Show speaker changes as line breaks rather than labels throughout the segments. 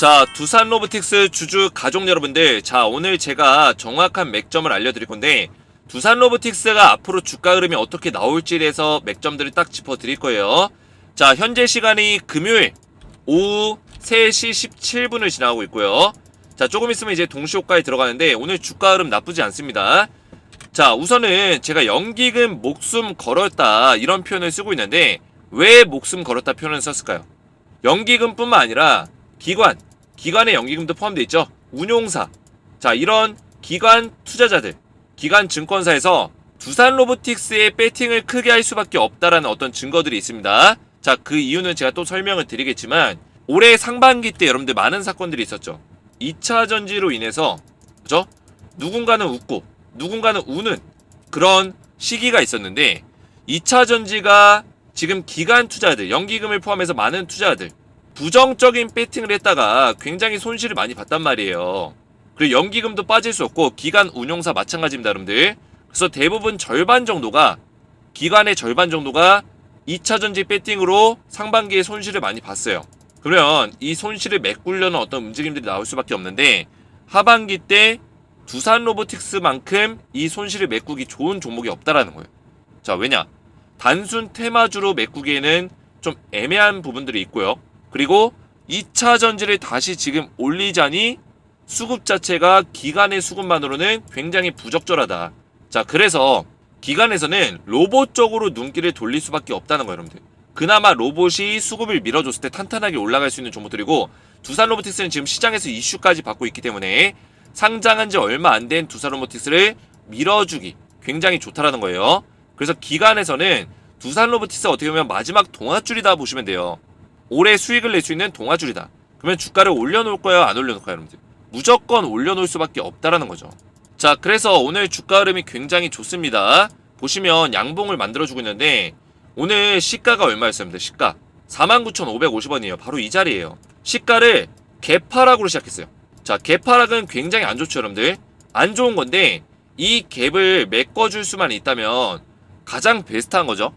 자, 두산 로보틱스 주주 가족 여러분들, 자 오늘 제가 정확한 맥점을 알려드릴 건데 두산 로보틱스가 앞으로 주가 흐름이 어떻게 나올지에 대해서 맥점들을 딱 짚어드릴 거예요. 자, 현재 시간이 금요일 오후 3시 17분을 지나가고 있고요. 자, 조금 있으면 이제 동시효과에 들어가는데 오늘 주가 흐름 나쁘지 않습니다. 자, 우선은 제가 연기금 목숨 걸었다 이런 표현을 쓰고 있는데 왜 목숨 걸었다 표현을 썼을까요? 연기금뿐만 아니라 기관의 연기금도 포함되어 있죠. 운용사, 자 이런 기관 투자자들, 기관 증권사에서 두산 로보틱스의 배팅을 크게 할 수밖에 없다라는 어떤 증거들이 있습니다. 자, 그 이유는 제가 또 설명을 드리겠지만 올해 상반기 때 여러분들 많은 사건들이 있었죠. 2차 전지로 인해서 그죠? 누군가는 웃고 누군가는 우는 그런 시기가 있었는데 2차 전지가 지금 기관 투자들, 연기금을 포함해서 많은 투자자들 부정적인 배팅을 했다가 굉장히 손실을 많이 봤단 말이에요. 그리고 연기금도 빠질 수 없고 기관 운용사 마찬가지입니다, 여러분들. 그래서 대부분 절반 정도가 기관의 절반 정도가 2차 전지 배팅으로 상반기에 손실을 많이 봤어요. 그러면 이 손실을 메꾸려는 어떤 움직임들이 나올 수밖에 없는데 하반기 때 두산 로보틱스만큼 이 손실을 메꾸기 좋은 종목이 없다라는 거예요. 자, 왜냐? 단순 테마주로 메꾸기에는 좀 애매한 부분들이 있고요. 그리고 2차 전지를 다시 지금 올리자니 수급 자체가 기관의 수급만으로는 굉장히 부적절하다. 자, 그래서 기관에서는 로봇 쪽으로 눈길을 돌릴 수밖에 없다는 거예요, 여러분들. 그나마 로봇이 수급을 밀어줬을 때 탄탄하게 올라갈 수 있는 종목들이고 두산 로보틱스는 지금 시장에서 이슈까지 받고 있기 때문에 상장한 지 얼마 안 된 두산 로보틱스를 밀어주기 굉장히 좋다라는 거예요. 그래서 기관에서는 두산 로보틱스 어떻게 보면 마지막 동아줄이다 보시면 돼요. 올해 수익을 낼 수 있는 동아줄이다. 그러면 주가를 올려놓을 거예요, 안 올려놓을 거예요, 여러분들? 무조건 올려놓을 수밖에 없다라는 거죠. 자, 그래서 오늘 주가 흐름이 굉장히 좋습니다. 보시면 양봉을 만들어주고 있는데 오늘 시가가 얼마였어요, 여러분들? 시가 49,550원이에요. 바로 이 자리예요. 시가를 갭하락으로 시작했어요. 자, 갭하락은 굉장히 안 좋죠, 여러분들. 안 좋은 건데 이 갭을 메꿔줄 수만 있다면 가장 베스트한 거죠.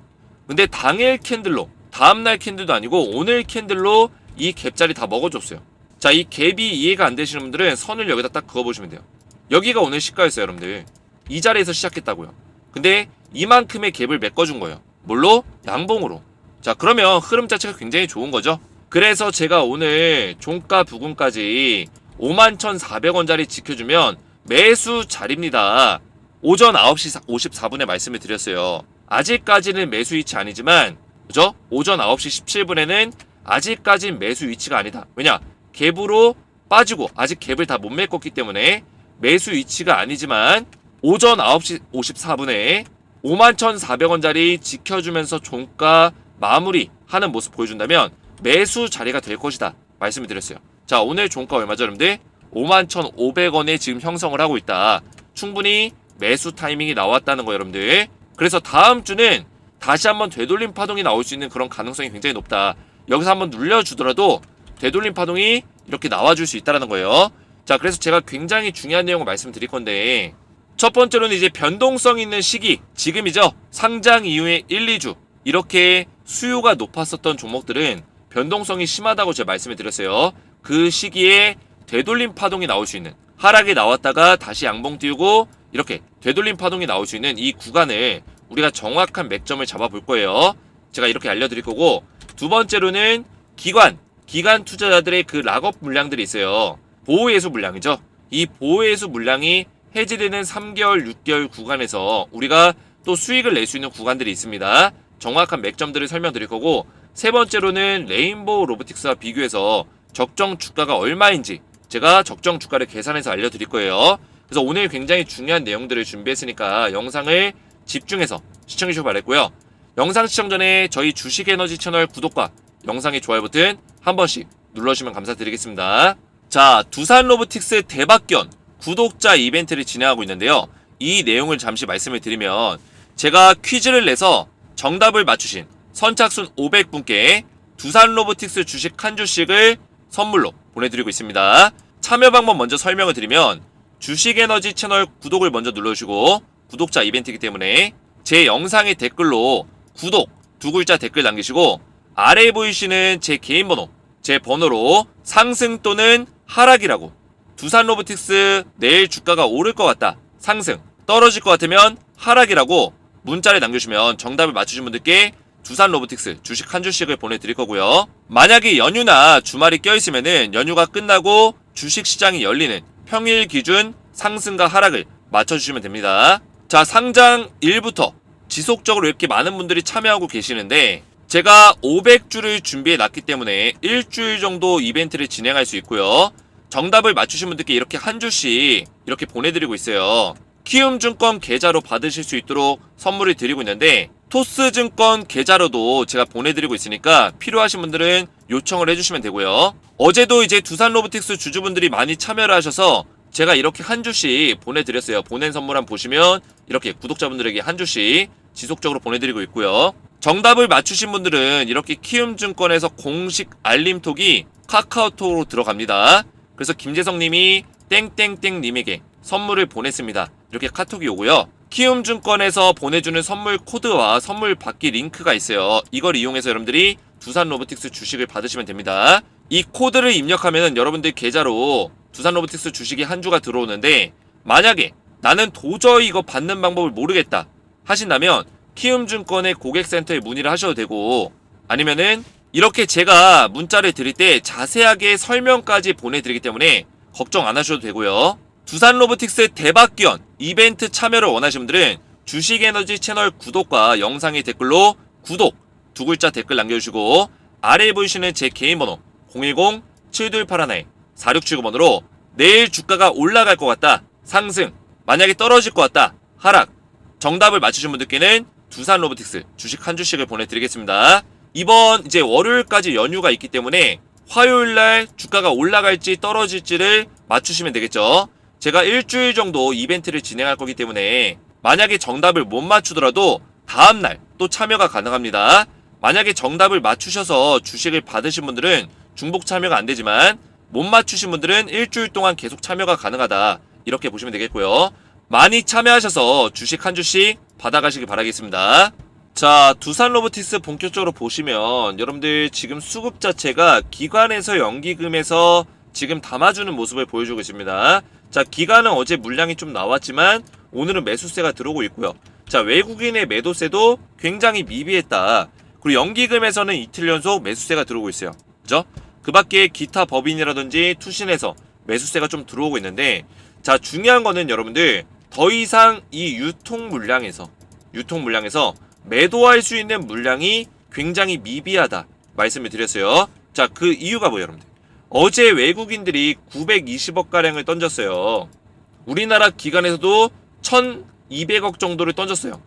근데 당일 캔들로, 다음날 캔들도 아니고 오늘 캔들로 이 갭자리 다 먹어줬어요. 자, 이 갭이 이해가 안 되시는 분들은 선을 여기다 딱 그어보시면 돼요. 여기가 오늘 시가였어요, 여러분들. 이 자리에서 시작했다고요. 근데 이만큼의 갭을 메꿔준 거예요. 뭘로? 양봉으로. 자, 그러면 흐름 자체가 굉장히 좋은 거죠. 그래서 제가 오늘 종가 부근까지 51,400원짜리 지켜주면 매수 자리입니다. 오전 9시 54분에 말씀을 드렸어요. 아직까지는 매수 위치 아니지만 그죠? 오전 9시 17분에는 아직까진 매수 위치가 아니다. 왜냐? 갭으로 빠지고 아직 갭을 다 못 메꿨기 때문에 매수 위치가 아니지만 오전 9시 54분에 51,400원짜리 지켜주면서 종가 마무리하는 모습 보여준다면 매수 자리가 될 것이다 말씀을 드렸어요. 자, 오늘 종가 얼마죠, 여러분들? 51,500원에 지금 형성을 하고 있다. 충분히 매수 타이밍이 나왔다는 거예요, 여러분들. 그래서 다음 주는 다시 한번 되돌림 파동이 나올 수 있는 그런 가능성이 굉장히 높다. 여기서 한번 눌려주더라도 되돌림 파동이 이렇게 나와줄 수 있다는 거예요. 자, 그래서 제가 굉장히 중요한 내용을 말씀드릴 건데 첫 번째로는 이제 변동성 있는 시기, 지금이죠. 상장 이후에 1, 2주 이렇게 수요가 높았었던 종목들은 변동성이 심하다고 제가 말씀을 드렸어요. 그 시기에 되돌림 파동이 나올 수 있는, 하락이 나왔다가 다시 양봉 띄우고 이렇게 되돌림 파동이 나올 수 있는 이 구간을 우리가 정확한 맥점을 잡아볼 거예요. 제가 이렇게 알려드릴 거고, 두 번째로는 기관 투자자들의 그 락업 물량들이 있어요. 보호예수 물량이죠. 이 보호예수 물량이 해지되는 3개월, 6개월 구간에서 우리가 또 수익을 낼 수 있는 구간들이 있습니다. 정확한 맥점들을 설명드릴 거고, 세 번째로는 레인보우 로보틱스와 비교해서 적정 주가가 얼마인지 제가 적정 주가를 계산해서 알려드릴 거예요. 그래서 오늘 굉장히 중요한 내용들을 준비했으니까 영상을 집중해서 시청해주시기 바랬고요. 영상 시청 전에 저희 주식에너지 채널 구독과 영상의 좋아요 버튼 한 번씩 눌러주시면 감사드리겠습니다. 자, 두산 로보틱스 대박견 구독자 이벤트를 진행하고 있는데요. 이 내용을 잠시 말씀을 드리면 제가 퀴즈를 내서 정답을 맞추신 선착순 500분께 두산 로보틱스 주식 한 주씩을 선물로 보내드리고 있습니다. 참여 방법 먼저 설명을 드리면 주식에너지 채널 구독을 먼저 눌러주시고 구독자 이벤트이기 때문에 제 영상의 댓글로 구독 두 글자 댓글 남기시고 아래에 보이시는 제 개인 번호 제 번호로 상승 또는 하락이라고, 두산로보틱스 내일 주가가 오를 것 같다 상승, 떨어질 것 같으면 하락이라고 문자를 남겨주시면 정답을 맞추신 분들께 두산로보틱스 주식 한 주씩을 보내드릴 거고요. 만약에 연휴나 주말이 껴있으면은 연휴가 끝나고 주식시장이 열리는 평일 기준 상승과 하락을 맞춰주시면 됩니다. 자, 상장 1부터 지속적으로 이렇게 많은 분들이 참여하고 계시는데 제가 500주를 준비해 놨기 때문에 일주일 정도 이벤트를 진행할 수 있고요. 정답을 맞추신 분들께 이렇게 한 주씩 이렇게 보내드리고 있어요. 키움증권 계좌로 받으실 수 있도록 선물을 드리고 있는데 토스증권 계좌로도 제가 보내드리고 있으니까 필요하신 분들은 요청을 해주시면 되고요. 어제도 이제 두산로보틱스 주주분들이 많이 참여를 하셔서 제가 이렇게 한 주씩 보내드렸어요. 보낸 선물 한번 보시면 이렇게 구독자분들에게 한 주씩 지속적으로 보내드리고 있고요. 정답을 맞추신 분들은 이렇게 키움증권에서 공식 알림톡이 카카오톡으로 들어갑니다. 그래서 김재성님이 땡땡땡님에게 선물을 보냈습니다. 이렇게 카톡이 오고요. 키움증권에서 보내주는 선물 코드와 선물 받기 링크가 있어요. 이걸 이용해서 여러분들이 두산로보틱스 주식을 받으시면 됩니다. 이 코드를 입력하면 여러분들 계좌로 두산로보틱스 주식이 한 주가 들어오는데 만약에 나는 도저히 이거 받는 방법을 모르겠다 하신다면 키움증권의 고객센터에 문의를 하셔도 되고 아니면은 이렇게 제가 문자를 드릴 때 자세하게 설명까지 보내드리기 때문에 걱정 안 하셔도 되고요. 두산로보틱스 대박기원 이벤트 참여를 원하시는 분들은 주식에너지 채널 구독과 영상의 댓글로 구독 두 글자 댓글 남겨주시고 아래에 보이시는 제 개인 번호 010-7281-4679번으로 내일 주가가 올라갈 것 같다 상승, 만약에 떨어질 것 같다 하락, 정답을 맞추신 분들께는 두산로보틱스 주식 한 주씩을 보내드리겠습니다. 이번 이제 월요일까지 연휴가 있기 때문에 화요일날 주가가 올라갈지 떨어질지를 맞추시면 되겠죠. 제가 일주일 정도 이벤트를 진행할 거기 때문에 만약에 정답을 못 맞추더라도 다음날 또 참여가 가능합니다. 만약에 정답을 맞추셔서 주식을 받으신 분들은 중복 참여가 안 되지만 못 맞추신 분들은 일주일 동안 계속 참여가 가능하다 이렇게 보시면 되겠고요. 많이 참여하셔서 주식 한 주씩 받아가시기 바라겠습니다. 자, 두산로보틱스 본격적으로 보시면 여러분들 지금 수급 자체가 기관에서 연기금에서 지금 담아주는 모습을 보여주고 있습니다. 자, 기관은 어제 물량이 좀 나왔지만 오늘은 매수세가 들어오고 있고요. 자, 외국인의 매도세도 굉장히 미비했다. 그리고 연기금에서는 이틀 연속 매수세가 들어오고 있어요. 그죠? 그 밖에 기타 법인이라든지 투신에서 매수세가 좀 들어오고 있는데 자, 중요한 거는 여러분들 더 이상 이 유통 물량에서 매도할 수 있는 물량이 굉장히 미비하다 말씀을 드렸어요. 자, 그 이유가 뭐예요, 여러분들? 어제 외국인들이 920억가량을 던졌어요. 우리나라 기관에서도 1200억 정도를 던졌어요.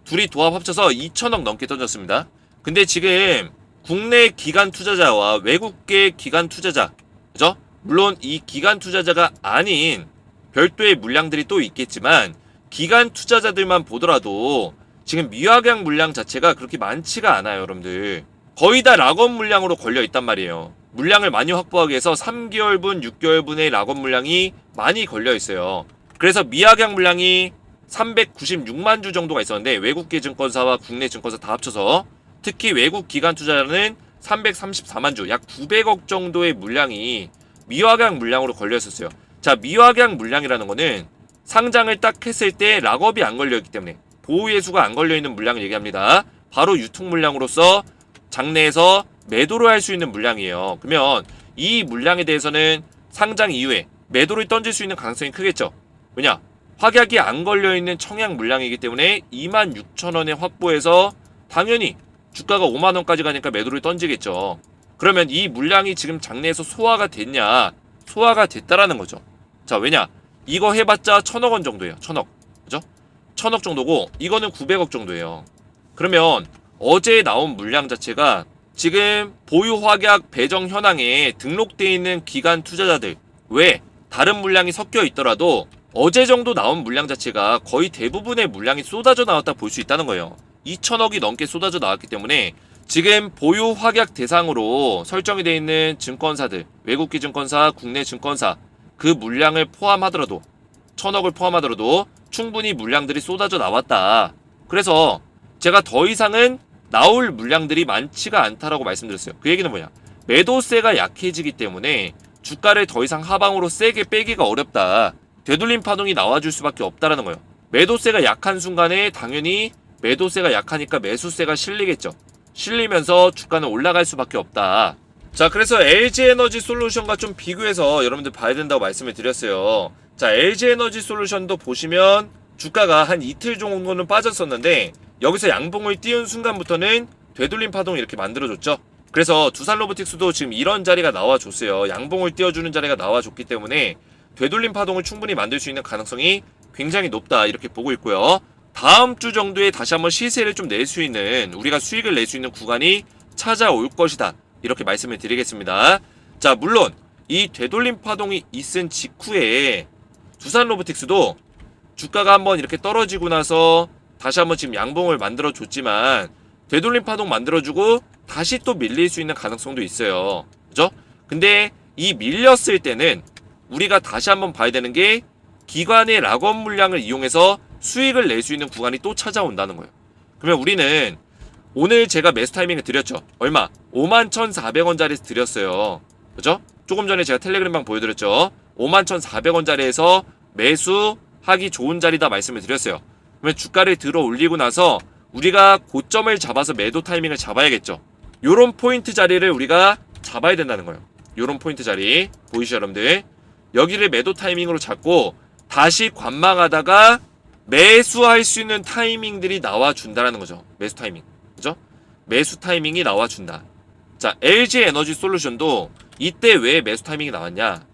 둘이 도합 합쳐서 2000억 넘게 던졌습니다. 근데 지금 국내 기관 투자자와 외국계 기관 투자자, 그죠? 물론 이 기관 투자자가 아닌 별도의 물량들이 또 있겠지만 기관 투자자들만 보더라도 지금 미확약 물량 자체가 그렇게 많지가 않아요, 여러분들. 거의 다 락업 물량으로 걸려 있단 말이에요. 물량을 많이 확보하기 위해서 3개월분, 6개월분의 락업 물량이 많이 걸려 있어요. 그래서 미확약 물량이 396만 주 정도가 있었는데 외국계 증권사와 국내 증권사 다 합쳐서 특히 외국 기관 투자자는 334만 주, 약 900억 정도의 물량이 미확약 물량으로 걸려 있었어요. 자, 미확약 물량이라는 거는 상장을 딱 했을 때 락업이 안 걸려 있기 때문에 보호예수가 안 걸려 있는 물량을 얘기합니다. 바로 유통 물량으로서 장내에서 매도를 할 수 있는 물량이에요. 그러면 이 물량에 대해서는 상장 이후에 매도를 던질 수 있는 가능성이 크겠죠. 왜냐? 확약이 안 걸려있는 청약 물량이기 때문에 26,000원에 확보해서 당연히 주가가 5만원까지 가니까 매도를 던지겠죠. 그러면 이 물량이 지금 장내에서 소화가 됐냐? 소화가 됐다라는 거죠. 자, 왜냐? 이거 해봤자 1000억원 정도예요. 1000억. 그죠? 1000억 정도고 이거는 900억 정도예요. 그러면 어제 나온 물량 자체가 지금 보유 확약 배정 현황에 등록되어 있는 기관 투자자들 외에 다른 물량이 섞여 있더라도 어제 정도 나온 물량 자체가 거의 대부분의 물량이 쏟아져 나왔다 볼 수 있다는 거예요. 2000억이 넘게 쏟아져 나왔기 때문에 지금 보유 확약 대상으로 설정이 되어 있는 증권사들, 외국계 증권사, 국내 증권사 그 물량을 포함하더라도 1000억을 포함하더라도 충분히 물량들이 쏟아져 나왔다. 그래서 제가 더 이상은 나올 물량들이 많지가 않다라고 말씀드렸어요. 그 얘기는 뭐냐? 매도세가 약해지기 때문에 주가를 더 이상 하방으로 세게 빼기가 어렵다. 되돌림 파동이 나와줄 수밖에 없다라는 거예요. 매도세가 약한 순간에 당연히 매도세가 약하니까 매수세가 실리겠죠. 실리면서 주가는 올라갈 수밖에 없다. 자, 그래서 LG에너지솔루션과 좀 비교해서 여러분들 봐야 된다고 말씀을 드렸어요. 자, LG에너지솔루션도 보시면 주가가 한 이틀 정도는 빠졌었는데 여기서 양봉을 띄운 순간부터는 되돌림 파동을 이렇게 만들어줬죠. 그래서 두산로보틱스도 지금 이런 자리가 나와줬어요. 양봉을 띄워주는 자리가 나와줬기 때문에 되돌림 파동을 충분히 만들 수 있는 가능성이 굉장히 높다, 이렇게 보고 있고요. 다음 주 정도에 다시 한번 시세를 좀 낼 수 있는, 우리가 수익을 낼 수 있는 구간이 찾아올 것이다, 이렇게 말씀을 드리겠습니다. 자, 물론 이 되돌림 파동이 있은 직후에 두산로보틱스도 주가가 한번 이렇게 떨어지고 나서 다시 한번 지금 양봉을 만들어 줬지만 되돌림 파동 만들어주고 다시 또 밀릴 수 있는 가능성도 있어요. 그죠? 근데 이 밀렸을 때는 우리가 다시 한번 봐야 되는 게 기관의 락업 물량을 이용해서 수익을 낼 수 있는 구간이 또 찾아온다는 거예요. 그러면 우리는 오늘 제가 매수 타이밍을 드렸죠. 얼마? 51,400원짜리에서 드렸어요. 그죠? 조금 전에 제가 텔레그램방 보여드렸죠. 51,400원짜리에서 매수하기 좋은 자리다 말씀을 드렸어요. 그러면 주가를 들어 올리고 나서 우리가 고점을 잡아서 매도 타이밍을 잡아야겠죠. 요런 포인트 자리를 우리가 잡아야 된다는 거예요. 요런 포인트 자리 보이시죠, 여러분들? 여기를 매도 타이밍으로 잡고 다시 관망하다가 매수할 수 있는 타이밍들이 나와준다라는 거죠. 매수 타이밍. 그죠? 매수 타이밍이 나와준다. 자, LG에너지솔루션도 이때 왜 매수 타이밍이 나왔냐?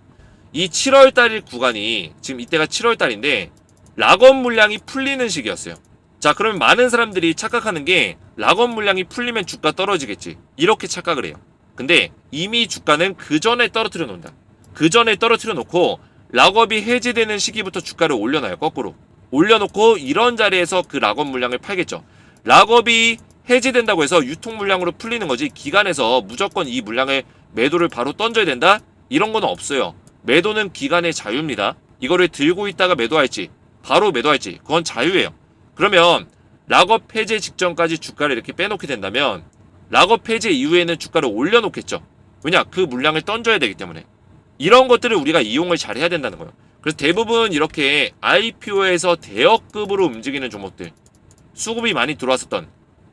이 7월달 구간이, 지금 이때가 7월달인데 락업 물량이 풀리는 시기였어요. 자, 그러면 많은 사람들이 착각하는 게 락업 물량이 풀리면 주가 떨어지겠지, 이렇게 착각을 해요. 근데 이미 주가는 그 전에 떨어뜨려 놓는다. 그 전에 떨어뜨려 놓고 락업이 해제되는 시기부터 주가를 올려놔요. 거꾸로 올려놓고 이런 자리에서 그 락업 물량을 팔겠죠. 락업이 해제된다고 해서 유통 물량으로 풀리는 거지, 기간에서 무조건 이 물량을 매도를 바로 던져야 된다, 이런 건 없어요. 매도는 기간의 자유입니다. 이거를 들고 있다가 매도할지 바로 매도할지 그건 자유예요. 그러면 락업 해제 직전까지 주가를 이렇게 빼놓게 된다면 락업 해제 이후에는 주가를 올려놓겠죠. 왜냐? 그 물량을 던져야 되기 때문에. 이런 것들을 우리가 이용을 잘 해야 된다는 거예요. 그래서 대부분 이렇게 IPO에서 대역급으로 움직이는 종목들, 수급이 많이 들어왔었던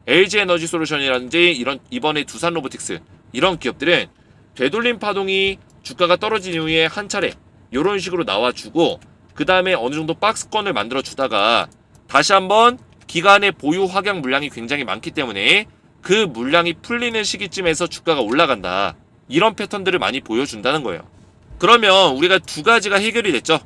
LG에너지솔루션이라든지 이런 이번에 두산로보틱스, 이런 기업들은 되돌림 파동이 주가가 떨어진 이후에 한 차례 이런 식으로 나와주고 그 다음에 어느 정도 박스권을 만들어 주다가 다시 한번 기간의 보유 확약 물량이 굉장히 많기 때문에 그 물량이 풀리는 시기쯤에서 주가가 올라간다, 이런 패턴들을 많이 보여준다는 거예요. 그러면 우리가 두 가지가 해결이 됐죠.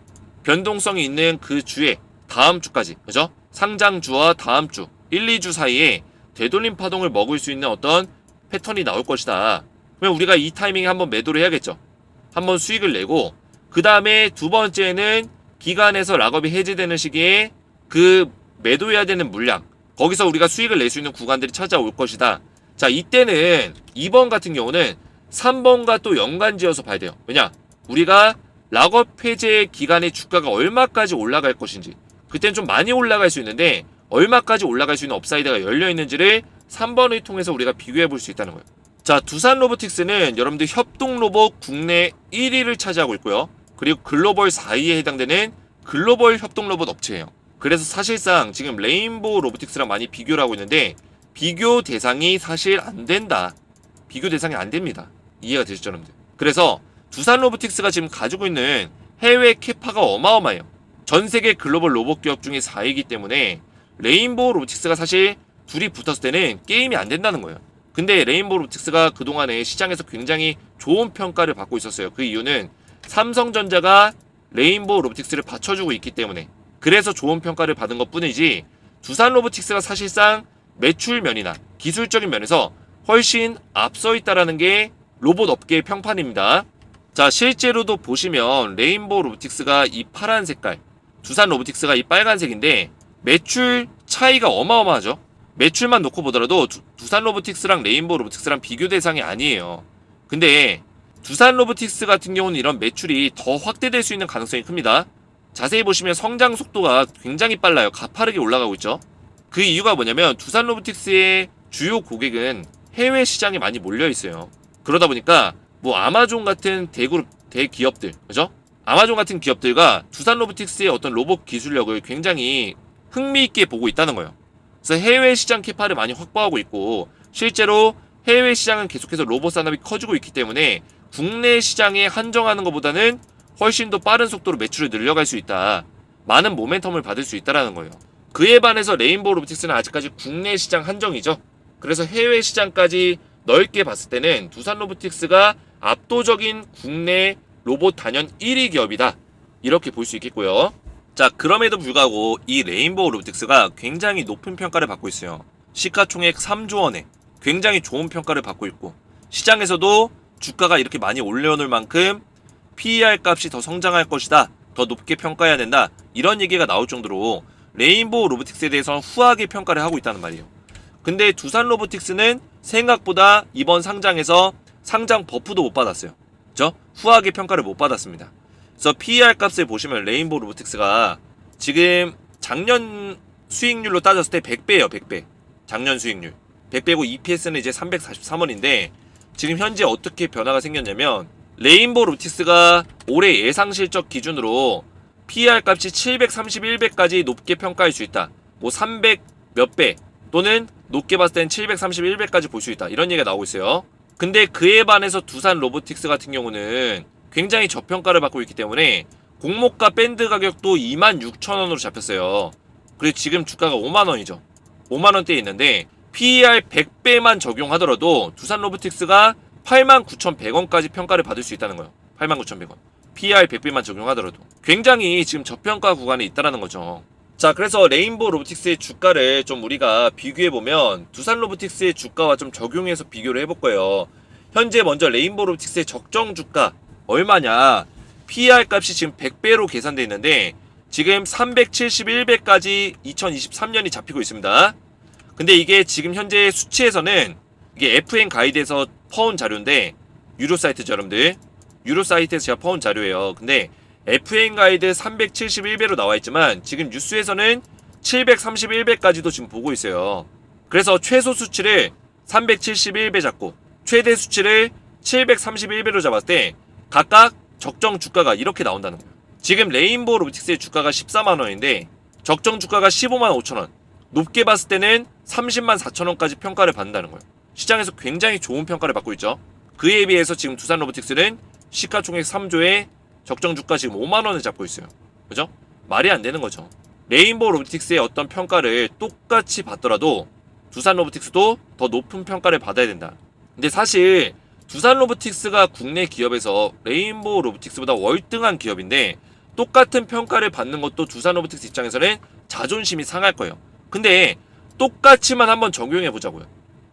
변동성이 있는 그 주에 다음 주까지, 그죠? 상장주와 다음 주 1, 2주 사이에 되돌림 파동을 먹을 수 있는 어떤 패턴이 나올 것이다. 그러면 우리가 이 타이밍에 한번 매도를 해야겠죠. 한번 수익을 내고 그 다음에 두 번째는 기간에서 락업이 해제되는 시기에 그 매도해야 되는 물량, 거기서 우리가 수익을 낼 수 있는 구간들이 찾아올 것이다. 자, 이때는 2번 같은 경우는 3번과 또 연관지어서 봐야 돼요. 왜냐? 우리가 락업 해제 기간에 주가가 얼마까지 올라갈 것인지, 그때는 좀 많이 올라갈 수 있는데 얼마까지 올라갈 수 있는 업사이드가 열려있는지를 3번을 통해서 우리가 비교해 볼 수 있다는 거예요. 자, 두산로보틱스는 여러분들 협동로봇 국내 1위를 차지하고 있고요. 그리고 글로벌 4위에 해당되는 글로벌 협동로봇 업체예요. 그래서 사실상 지금 레인보우 로보틱스랑 많이 비교를 하고 있는데 비교 대상이 사실 안 된다. 비교 대상이 안 됩니다. 이해가 되시죠, 여러분들? 그래서 두산로보틱스가 지금 가지고 있는 해외 캐파가 어마어마해요. 전 세계 글로벌 로봇 기업 중에 4위이기 때문에 레인보우 로보틱스가 사실 둘이 붙었을 때는 게임이 안 된다는 거예요. 근데 레인보우 로보틱스가 그동안에 시장에서 굉장히 좋은 평가를 받고 있었어요. 그 이유는 삼성전자가 레인보우 로보틱스를 받쳐주고 있기 때문에, 그래서 좋은 평가를 받은 것 뿐이지 두산로보틱스가 사실상 매출 면이나 기술적인 면에서 훨씬 앞서 있다라는 게 로봇 업계의 평판입니다. 자, 실제로도 보시면 레인보우 로보틱스가 이 파란 색깔, 두산로보틱스가 이 빨간색인데 매출 차이가 어마어마하죠. 매출만 놓고 보더라도 두산로보틱스랑 레인보우 로보틱스랑 비교 대상이 아니에요. 근데 두산로보틱스 같은 경우는 이런 매출이 더 확대될 수 있는 가능성이 큽니다. 자세히 보시면 성장 속도가 굉장히 빨라요. 가파르게 올라가고 있죠. 그 이유가 뭐냐면 두산로보틱스의 주요 고객은 해외 시장에 많이 몰려 있어요. 그러다 보니까 뭐 아마존 같은 대그룹, 대기업들, 그죠? 아마존 같은 기업들과 두산 로보틱스의 어떤 로봇 기술력을 굉장히 흥미있게 보고 있다는 거예요. 그래서 해외 시장 캐파를 많이 확보하고 있고, 실제로 해외 시장은 계속해서 로봇 산업이 커지고 있기 때문에 국내 시장에 한정하는 것보다는 훨씬 더 빠른 속도로 매출을 늘려갈 수 있다. 많은 모멘텀을 받을 수 있다는 거예요. 그에 반해서 레인보우 로보틱스는 아직까지 국내 시장 한정이죠. 그래서 해외 시장까지 넓게 봤을 때는 두산 로보틱스가 압도적인 국내 로봇 단연 1위 기업이다. 이렇게 볼 수 있겠고요. 자, 그럼에도 불구하고 이 레인보우 로보틱스가 굉장히 높은 평가를 받고 있어요. 시가총액 3조 원에 굉장히 좋은 평가를 받고 있고, 시장에서도 주가가 이렇게 많이 올려놓을 만큼 PER 값이 더 성장할 것이다, 더 높게 평가해야 된다, 이런 얘기가 나올 정도로 레인보우 로보틱스에 대해서는 후하게 평가를 하고 있다는 말이에요. 근데 두산 로보틱스는 생각보다 이번 상장에서 상장 버프도 못 받았어요. 그죠? 후하게 평가를 못 받았습니다. 그래서 PER 값을 보시면 레인보우 로보틱스가 지금 작년 수익률로 따졌을 때 100배예요. 100배. 작년 수익률 100배고 EPS는 이제 343원인데, 지금 현재 어떻게 변화가 생겼냐면 레인보우 로보틱스가 올해 예상 실적 기준으로 PER 값이 731배까지 높게 평가할 수 있다. 뭐 300 몇 배 또는 높게 봤을 땐 731배까지 볼 수 있다. 이런 얘기가 나오고 있어요. 근데 그에 반해서 두산 로보틱스 같은 경우는 굉장히 저평가를 받고 있기 때문에 공모가 밴드 가격도 26,000원으로 잡혔어요. 그리고 지금 주가가 5만원이죠. 5만원대에 있는데 PER 100배만 적용하더라도 두산 로보틱스가 89,100원까지 평가를 받을 수 있다는 거예요. 89,100원. PER 100배만 적용하더라도 굉장히 지금 저평가 구간에 있다는 거죠. 자, 그래서 레인보우 로보틱스의 주가를 좀 우리가 비교해보면 두산 로보틱스의 주가와 좀 적용해서 비교를 해볼 거예요. 현재 먼저 레인보우 로보틱스의 적정 주가 얼마냐, PER 값이 지금 100배로 계산되어 있는데 지금 371배까지 2023년이 잡히고 있습니다. 근데 이게 지금 현재 수치에서는 이게 FN 가이드에서 퍼온 자료인데, 유료 사이트죠 여러분들. 유료 사이트에서 제가 퍼온 자료예요. 근데 FN 가이드 371배로 나와있지만 지금 뉴스에서는 731배까지도 지금 보고 있어요. 그래서 최소 수치를 371배 잡고 최대 수치를 731배로 잡았을 때 각각 적정 주가가 이렇게 나온다는 거예요. 지금 레인보우 로보틱스의 주가가 14만원인데 적정 주가가 15만 5천원, 높게 봤을 때는 30만 4천원까지 평가를 받는다는 거예요. 시장에서 굉장히 좋은 평가를 받고 있죠. 그에 비해서 지금 두산 로보틱스는 시가총액 3조에 적정 주가 지금 5만원을 잡고 있어요. 그죠? 말이 안 되는 거죠. 레인보우 로보틱스의 어떤 평가를 똑같이 받더라도 두산 로보틱스도 더 높은 평가를 받아야 된다. 근데 사실 두산 로보틱스가 국내 기업에서 레인보우 로보틱스보다 월등한 기업인데 똑같은 평가를 받는 것도 두산 로보틱스 입장에서는 자존심이 상할 거예요. 근데 똑같이만 한번 적용해 보자고요.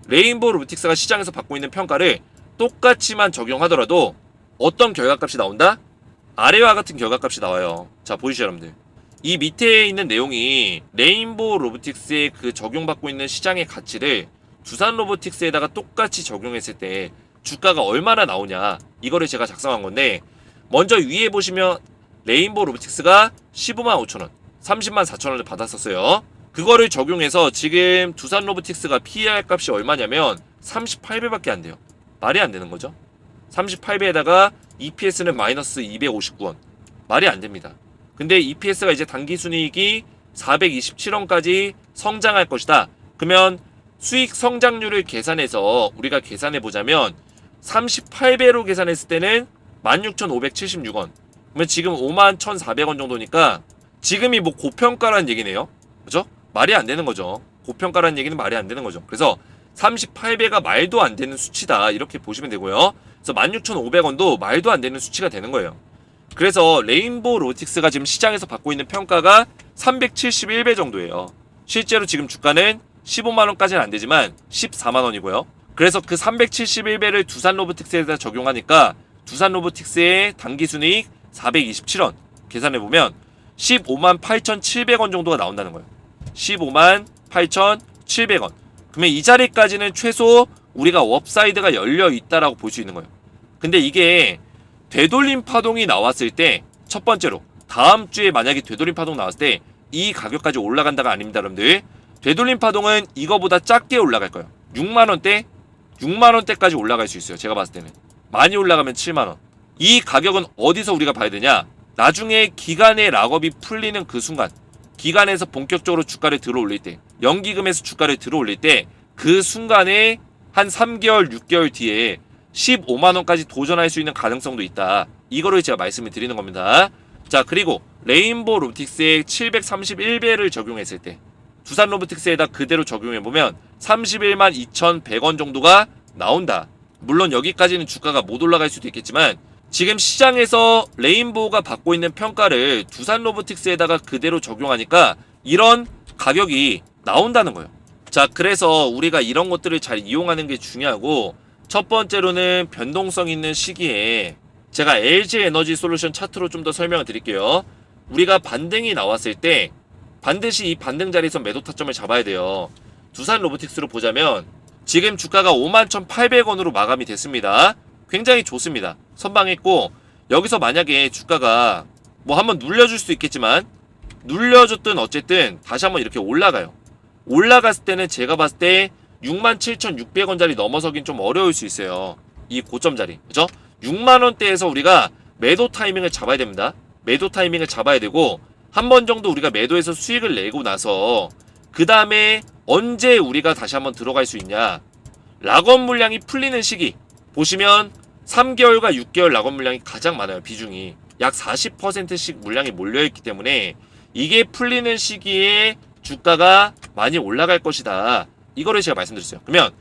레인보우 로보틱스가 시장에서 받고 있는 평가를 똑같이만 적용하더라도 어떤 결과값이 나온다? 아래와 같은 결과값이 나와요. 자, 보이시죠 여러분들? 이 밑에 있는 내용이 레인보우 로보틱스의 그 적용받고 있는 시장의 가치를 두산 로보틱스에다가 똑같이 적용했을 때 주가가 얼마나 나오냐, 이거를 제가 작성한 건데, 먼저 위에 보시면 레인보우 로보틱스가 15만 5천원, 30만 4천원을 받았었어요. 그거를 적용해서 지금 두산 로보틱스가 PER 값이 얼마냐면 38배밖에 안 돼요. 말이 안 되는 거죠. 38배에다가 EPS는 마이너스 259원. 말이 안 됩니다. 근데 EPS가 이제 당기순이익이 427원까지 성장할 것이다. 그러면 수익 성장률을 계산해서 우리가 계산해 보자면 38배로 계산했을 때는 16,576원. 그러면 지금 51,400원 정도니까 지금이 뭐 고평가라는 얘기네요. 그죠? 말이 안 되는 거죠. 고평가라는 얘기는 말이 안 되는 거죠. 그래서 38배가 말도 안 되는 수치다, 이렇게 보시면 되고요. 그래서 16,500원도 말도 안 되는 수치가 되는 거예요. 그래서 레인보우 로보틱스가 지금 시장에서 받고 있는 평가가 371배 정도예요. 실제로 지금 주가는 15만원까지는 안 되지만 14만원이고요. 그래서 그 371배를 두산 로보틱스에다 적용하니까 두산 로보틱스의 당기순이익 427원 계산해보면 15만 8,700원 정도가 나온다는 거예요. 15만 8,700원. 그러면 이 자리까지는 최소 우리가 업사이드가 열려 있다라고 볼 수 있는 거예요. 근데 이게 되돌림 파동이 나왔을 때, 첫 번째로 다음 주에 만약에 되돌림 파동 나왔을 때 이 가격까지 올라간다가 아닙니다 여러분들. 되돌림 파동은 이거보다 작게 올라갈 거예요. 6만원대, 6만원대까지 올라갈 수 있어요. 제가 봤을 때는. 많이 올라가면 7만원. 이 가격은 어디서 우리가 봐야 되냐? 나중에 기간의 락업이 풀리는 그 순간, 기간에서 본격적으로 주가를 들어 올릴 때, 연기금에서 주가를 들어 올릴 때, 그 순간에 한 3개월, 6개월 뒤에 15만원까지 도전할 수 있는 가능성도 있다. 이거를 제가 말씀을 드리는 겁니다. 자, 그리고 레인보우 로보틱스에 731배를 적용했을 때, 두산 로보틱스에다 그대로 적용해보면 31만 2,100원 정도가 나온다. 물론 여기까지는 주가가 못 올라갈 수도 있겠지만 지금 시장에서 레인보우가 받고 있는 평가를 두산 로보틱스에다가 그대로 적용하니까 이런 가격이 나온다는 거예요. 자, 그래서 우리가 이런 것들을 잘 이용하는 게 중요하고, 첫 번째로는 변동성 있는 시기에 제가 LG 에너지 솔루션 차트로 좀 더 설명을 드릴게요. 우리가 반등이 나왔을 때 반드시 이 반등 자리에서 매도 타점을 잡아야 돼요. 두산 로보틱스로 보자면 지금 주가가 51,800원으로 마감이 됐습니다. 굉장히 좋습니다. 선방했고, 여기서 만약에 주가가 뭐 한번 눌려줄 수도 있겠지만 눌려줬든 어쨌든 다시 한번 이렇게 올라가요. 올라갔을 때는 제가 봤을 때 67,600원짜리 넘어서긴 좀 어려울 수 있어요. 이 고점 자리, 그죠? 6만원대에서 우리가 매도 타이밍을 잡아야 됩니다. 매도 타이밍을 잡아야 되고, 한 번 정도 우리가 매도해서 수익을 내고 나서 그 다음에 언제 우리가 다시 한번 들어갈 수 있냐, 락업 물량이 풀리는 시기 보시면 3개월과 6개월 락업 물량이 가장 많아요. 비중이 약 40%씩 물량이 몰려있기 때문에 이게 풀리는 시기에 주가가 많이 올라갈 것이다. 이거를 제가 말씀드렸어요. 그러면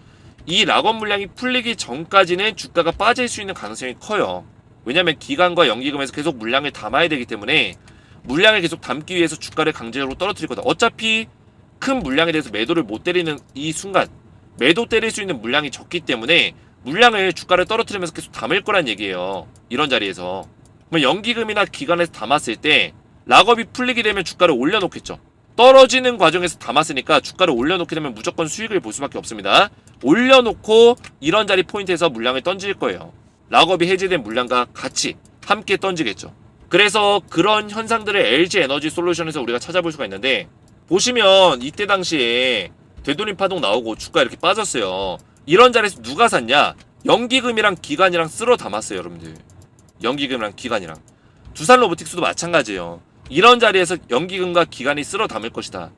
이 락업 물량이 풀리기 전까지는 주가가 빠질 수 있는 가능성이 커요. 왜냐면 기간과 연기금에서 계속 물량을 담아야 되기 때문에 물량을 계속 담기 위해서 주가를 강제적으로 떨어뜨릴 거다. 어차피 큰 물량에 대해서 매도를 못 때리는 이 순간 매도 때릴 수 있는 물량이 적기 때문에 물량을 주가를 떨어뜨리면서 계속 담을 거란 얘기예요. 이런 자리에서. 그러면 연기금이나 기간에서 담았을 때 락업이 풀리게 되면 주가를 올려놓겠죠. 떨어지는 과정에서 담았으니까 주가를 올려놓게 되면 무조건 수익을 볼 수밖에 없습니다. 올려놓고 이런 자리 포인트에서 물량을 던질 거예요. 락업이 해제된 물량과 같이 함께 던지겠죠. 그래서 그런 현상들을 LG 에너지 솔루션에서 우리가 찾아볼 수가 있는데, 보시면 이때 당시에 되돌림 파동 나오고 주가 이렇게 빠졌어요. 이런 자리에서 누가 샀냐? 연기금이랑 기간이랑 쓸어 담았어요, 여러분들. 연기금이랑 기간이랑. 두산 로보틱스도 마찬가지예요. 이런 자리에서 연기금과 기간이 쓸어 담을 것이다.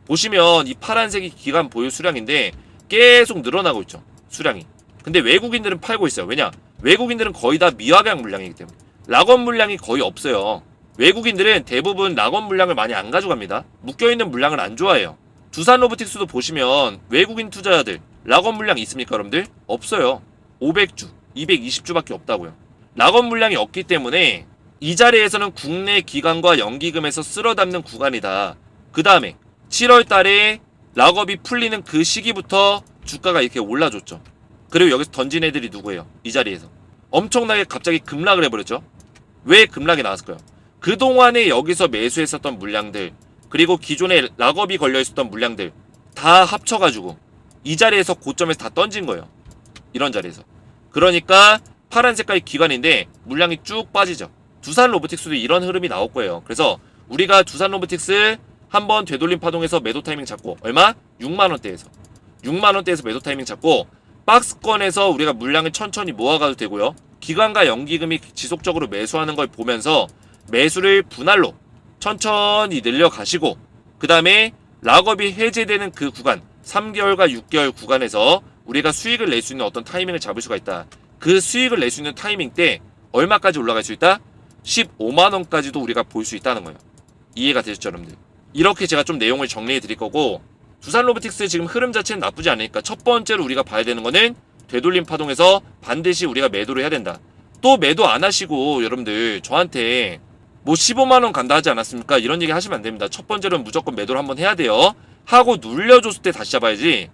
보시면 이 파란색이 기간 보유 수량인데 계속 늘어나고 있죠, 수량이. 근데 외국인들은 팔고 있어요. 왜냐? 외국인들은 거의 다 미화경 물량이기 때문에. 락업 물량이 거의 없어요. 외국인들은 대부분 락업 물량을 많이 안 가져갑니다. 묶여있는 물량을 안 좋아해요. 두산 로보틱스도 보시면 외국인 투자자들 락업 물량 있습니까, 여러분들? 없어요. 500주, 220주밖에 없다고요. 락업 물량이 없기 때문에 이 자리에서는 국내 기관과 연기금에서 쓸어 담는 구간이다. 그 다음에 7월 달에 락업이 풀리는 그 시기부터 주가가 이렇게 올라줬죠. 그리고 여기서 던진 애들이 누구예요? 이 자리에서 엄청나게 갑자기 급락을 해버렸죠. 왜 급락이 나왔을까요? 그동안에 여기서 매수했었던 물량들, 그리고 기존에 락업이 걸려있었던 물량들 다 합쳐가지고 이 자리에서 고점에서 다 던진 거예요. 이런 자리에서. 그러니까 파란 색깔이 기관인데 물량이 쭉 빠지죠. 두산 로보틱스도 이런 흐름이 나올 거예요. 그래서 우리가 두산 로보틱스 한번 되돌림 파동에서 매도 타이밍 잡고, 얼마? 6만원대에서 6만원대에서 매도 타이밍 잡고 박스권에서 우리가 물량을 천천히 모아가도 되고요. 기관과 연기금이 지속적으로 매수하는 걸 보면서 매수를 분할로 천천히 늘려가시고, 그 다음에 락업이 해제되는 그 구간 3개월과 6개월 구간에서 우리가 수익을 낼 수 있는 어떤 타이밍을 잡을 수가 있다. 그 수익을 낼 수 있는 타이밍 때 얼마까지 올라갈 수 있다? 15만원까지도 우리가 볼 수 있다는 거예요. 이해가 되셨죠, 여러분들? 이렇게 제가 좀 내용을 정리해 드릴 거고, 두산 로보틱스 지금 흐름 자체는 나쁘지 않으니까 첫 번째로 우리가 봐야 되는 거는 되돌림 파동에서 반드시 우리가 매도를 해야 된다. 또 매도 안 하시고 여러분들 저한테 뭐 15만원 간다 하지 않았습니까? 이런 얘기 하시면 안 됩니다. 첫 번째로는 무조건 매도를 한번 해야 돼요. 하고 눌려줬을 때 다시 잡아야지,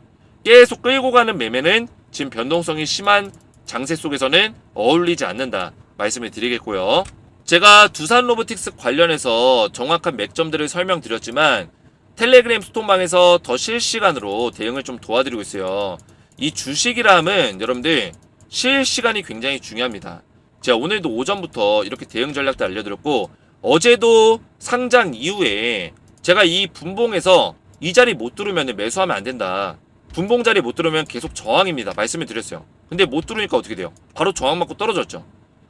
계속 끌고 가는 매매는 지금 변동성이 심한 장세 속에서는 어울리지 않는다 말씀을 드리겠고요. 제가 두산 로보틱스 관련해서 정확한 맥점들을 설명드렸지만 텔레그램 스톡방에서 더 실시간으로 대응을 좀 도와드리고 있어요. 이 주식이라 함은 여러분들 실시간이 굉장히 중요합니다. 제가 오늘도 오전부터 이렇게 대응 전략도 알려드렸고, 어제도 상장 이후에 제가 이 분봉에서 이 자리 못 뚫으면 매수하면 안 된다. 분봉 자리 못 들어오면 계속 저항입니다. 말씀을 드렸어요. 근데 못 들어오니까 어떻게 돼요? 바로 저항 맞고 떨어졌죠.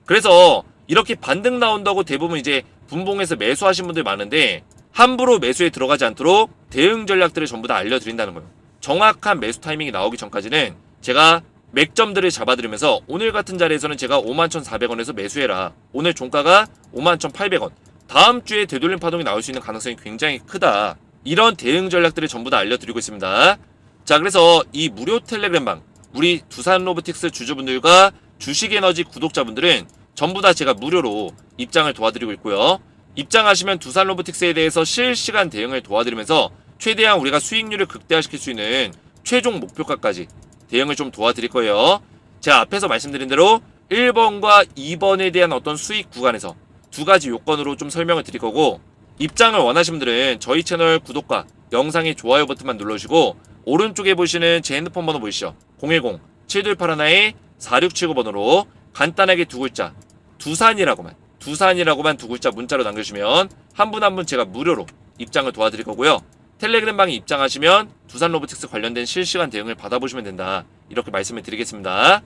그래서 이렇게 반등 나온다고 대부분 이제 분봉에서 매수하신 분들 많은데 함부로 매수에 들어가지 않도록 대응 전략들을 전부 다 알려드린다는 거예요. 정확한 매수 타이밍이 나오기 전까지는 제가 맥점들을 잡아드리면서 오늘 같은 자리에서는 제가 51,400원에서 매수해라. 오늘 종가가 51,800원. 다음 주에 되돌림 파동이 나올 수 있는 가능성이 굉장히 크다. 이런 대응 전략들을 전부 다 알려드리고 있습니다. 자, 그래서 이 무료 텔레그램방, 우리 두산 로보틱스 주주분들과 주식에너지 구독자분들은 전부 다 제가 무료로 입장을 도와드리고 있고요. 입장하시면 두산 로보틱스에 대해서 실시간 대응을 도와드리면서 최대한 우리가 수익률을 극대화시킬 수 있는 최종 목표가까지 대응을 좀 도와드릴 거예요. 제가 앞에서 말씀드린 대로 1번과 2번에 대한 어떤 수익 구간에서 두 가지 요건으로 좀 설명을 드릴 거고, 입장을 원하시는 분들은 저희 채널 구독과 영상의 좋아요 버튼만 눌러주시고 오른쪽에 보시는 제 핸드폰 번호 보이시죠? 010-7281-4679번으로 간단하게 두 글자 두산이라고만 두 글자 문자로 남겨주시면 한 분 한 분 제가 무료로 입장을 도와드릴 거고요. 텔레그램 방에 입장하시면 두산 로보틱스 관련된 실시간 대응을 받아보시면 된다. 이렇게 말씀을 드리겠습니다.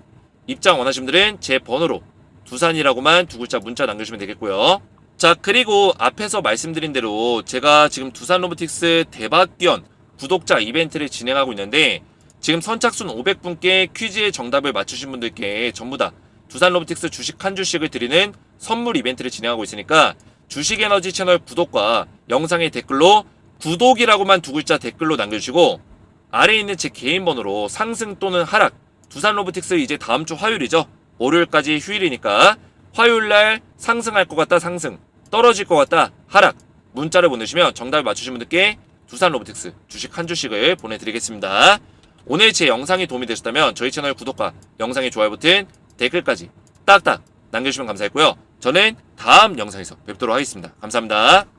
입장 원하시는 분들은 제 번호로 두산이라고만 두 글자 문자 남겨주시면 되겠고요. 자, 그리고 앞에서 말씀드린 대로 제가 지금 두산 로보틱스 대박기원 구독자 이벤트를 진행하고 있는데, 지금 선착순 500분께 퀴즈의 정답을 맞추신 분들께 전부 다 두산 로보틱스 주식 한 주씩을 드리는 선물 이벤트를 진행하고 있으니까 주식에너지 채널 구독과 영상의 댓글로 구독이라고만 두 글자 댓글로 남겨주시고 아래에 있는 제 개인 번호로 상승 또는 하락, 두산 로보틱스 이제 다음 주 화요일이죠. 월요일까지 휴일이니까 화요일날 상승할 것 같다 상승, 떨어질 것 같다 하락 문자를 보내시면 정답을 맞추신 분들께 두산 로보틱스 주식 한 주씩을 보내드리겠습니다. 오늘 제 영상이 도움이 되셨다면 저희 채널 구독과 영상의 좋아요 버튼, 댓글까지 딱딱 남겨주시면 감사했고요. 저는 다음 영상에서 뵙도록 하겠습니다. 감사합니다.